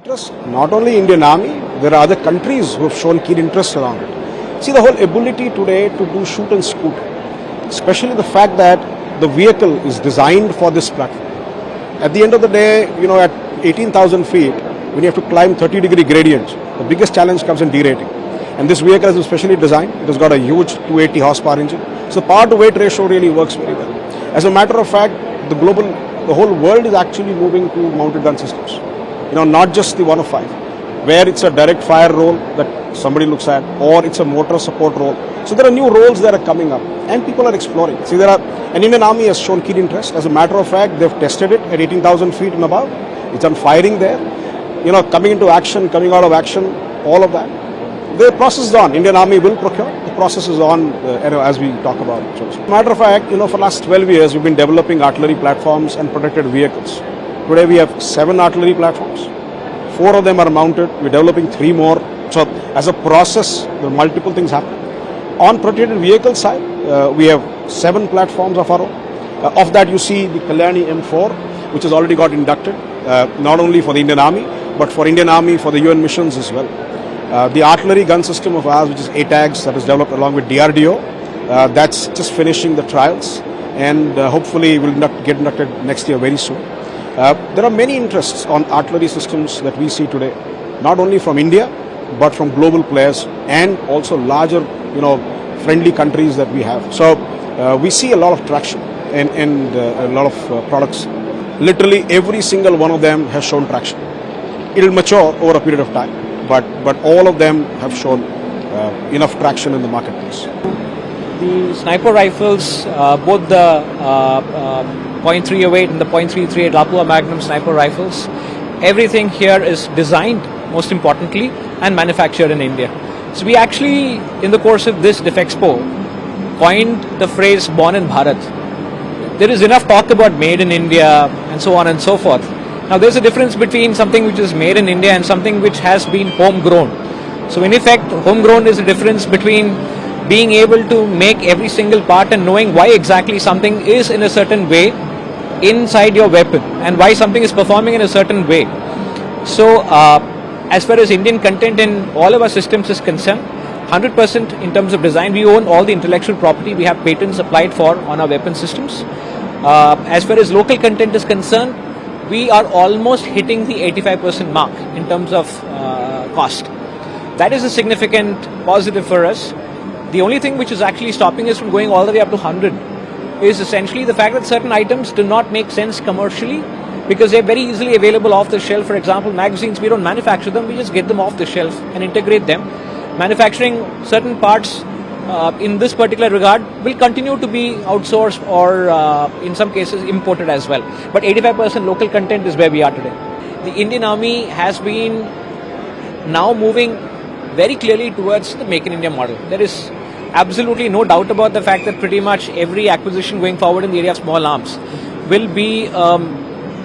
Interest, not only Indian Army, there are other countries who have shown keen interest around it. See, the whole ability today to do shoot and scoot, especially the fact that the vehicle is designed for this platform. At the end of the day, at 18,000 feet, when you have to climb 30-degree gradients, the biggest challenge comes in derating. And this vehicle has been specially designed. It has got a huge 280 horsepower engine. So power to weight ratio really works very well. As a matter of fact, the whole world is actually moving to mounted gun systems. Not just the 105, where it's a direct fire role that somebody looks at, or it's a motor support role. So there are new roles that are coming up, and people are exploring. See, an Indian Army has shown keen interest. As a matter of fact, they've tested it at 18,000 feet and above. It's on firing there. Coming into action, coming out of action, all of that. The process is on. Indian Army will procure. The process is on as we talk about it. As a matter of fact, for the last 12 years, we've been developing artillery platforms and protected vehicles. Today we have 7 artillery platforms. 4 of them are mounted. We're developing 3 more. So as a process, there are multiple things happening. On protected vehicle side, we have 7 platforms of our own. Of that, you see the Kalyani M4, which has already got inducted, not only for the Indian Army, but for Indian Army, for the UN missions as well. The artillery gun system of ours, which is ATAGS, that is developed along with DRDO, that's just finishing the trials, and hopefully will get inducted next year very soon. There are many interests on artillery systems that we see today, not only from India, but from global players and also larger, friendly countries that we have. So we see a lot of traction and a lot of products. Literally every single one of them has shown traction. It will mature over a period of time, but all of them have shown enough traction in the marketplace. The sniper rifles, both the .308 and the .338 Lapua Magnum sniper rifles, everything here is designed, most importantly, and manufactured in India. So we actually, in the course of this DefExpo, coined the phrase "born in Bharat." There is enough talk about made in India and so on and so forth. Now there's a difference between something which is made in India and something which has been homegrown. So in effect, homegrown is the difference between being able to make every single part and knowing why exactly something is in a certain way inside your weapon and why something is performing in a certain way. So as far as Indian content in all of our systems is concerned, 100% in terms of design, we own all the intellectual property. We have patents applied for on our weapon systems. As far as local content is concerned, we are almost hitting the 85% mark in terms of cost. That is a significant positive for us. The only thing which is actually stopping us from going all the way up to 100 is essentially the fact that certain items do not make sense commercially because they're very easily available off the shelf. For example, magazines, we don't manufacture them, we just get them off the shelf and integrate them. Manufacturing certain parts in this particular regard will continue to be outsourced or in some cases imported as well. But 85% local content is where we are today. The Indian Army has been now moving very clearly towards the Make in India model. There is absolutely no doubt about the fact that pretty much every acquisition going forward in the area of small arms will be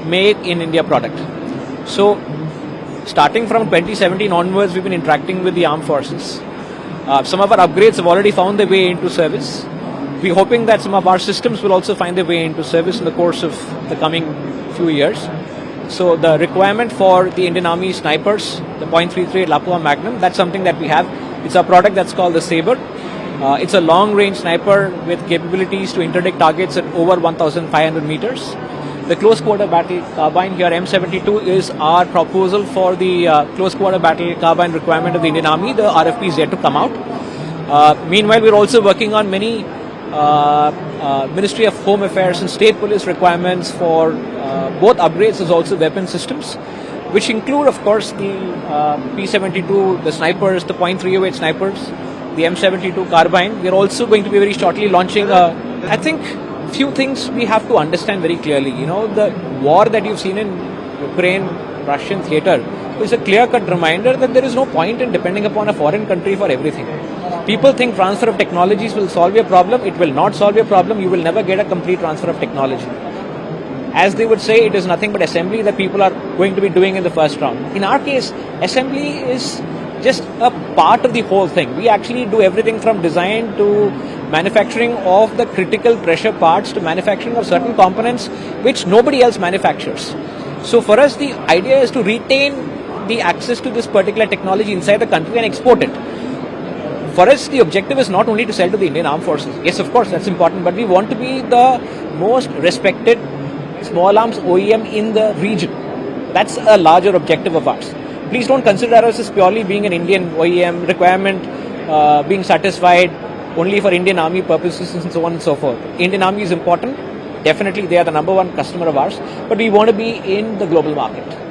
Make in India product. So starting from 2017 onwards, we've been interacting with the armed forces. Some of our upgrades have already found their way into service. We're hoping that some of our systems will also find their way into service in the course of the coming few years. So the requirement for the Indian Army snipers, the .338 Lapua Magnum, that's something that we have. It's a product that's called the Saber. It's a long-range sniper with capabilities to interdict targets at over 1,500 meters. The close quarter battle carbine here, M72, is our proposal for the close quarter battle carbine requirement of the Indian Army. The RFP is yet to come out. Meanwhile, we're also working on many Ministry of Home Affairs and State Police requirements for both upgrades as also weapon systems, which include, of course, the P72, the snipers, the .308 snipers, the M72 carbine. We're also going to be very shortly launching, I think, few things we have to understand very clearly. The war that you've seen in Ukraine-Russian theatre is a clear-cut reminder that there is no point in depending upon a foreign country for everything. People think transfer of technologies will solve your problem. It will not solve your problem. You will never get a complete transfer of technology. As they would say, it is nothing but assembly that people are going to be doing in the first round. In our case, assembly is just a part of the whole thing. We actually do everything from design to manufacturing of the critical pressure parts to manufacturing of certain components which nobody else manufactures. So for us, the idea is to retain the access to this particular technology inside the country and export it. For us, the objective is not only to sell to the Indian Armed Forces. Yes, of course, that's important, but we want to be the most respected small arms OEM in the region. That's a larger objective of ours. Please don't consider us as purely being an Indian OEM requirement, being satisfied only for Indian Army purposes and so on and so forth. Indian Army is important. Definitely, they are the number one customer of ours, but we want to be in the global market.